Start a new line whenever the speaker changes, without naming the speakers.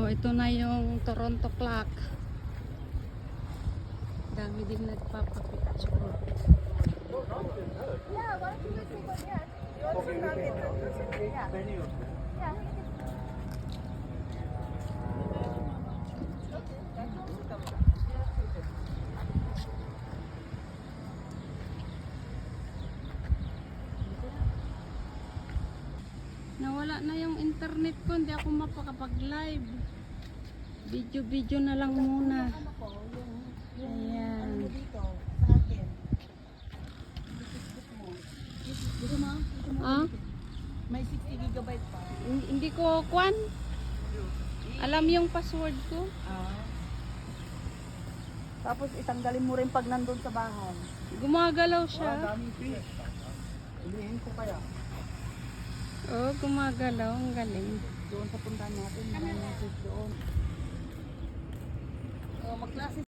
ito na yung Toronto clock. Dami din nagpapapicture.
Yeah, why don't you just take one? Yeah. You also got it. Yeah. Yeah.
Nawala na yung internet ko, hindi ako mapakapag-live. Video na lang muna. Ayan.
Dito, sa akin. Gusto mo?
Ah?
May 60 gigabyte pa.
Hindi ko kwan. Alam yung password ko.
Tapos itanggalin mo rin pag nandun sa bahay.
Gumagalaw siya.
Daming fish. Ulihin ko kaya.
Oh, gumagalaw. Ang galing.
Doon sa puntahan natin. Maraming fish doon. Oh, magklase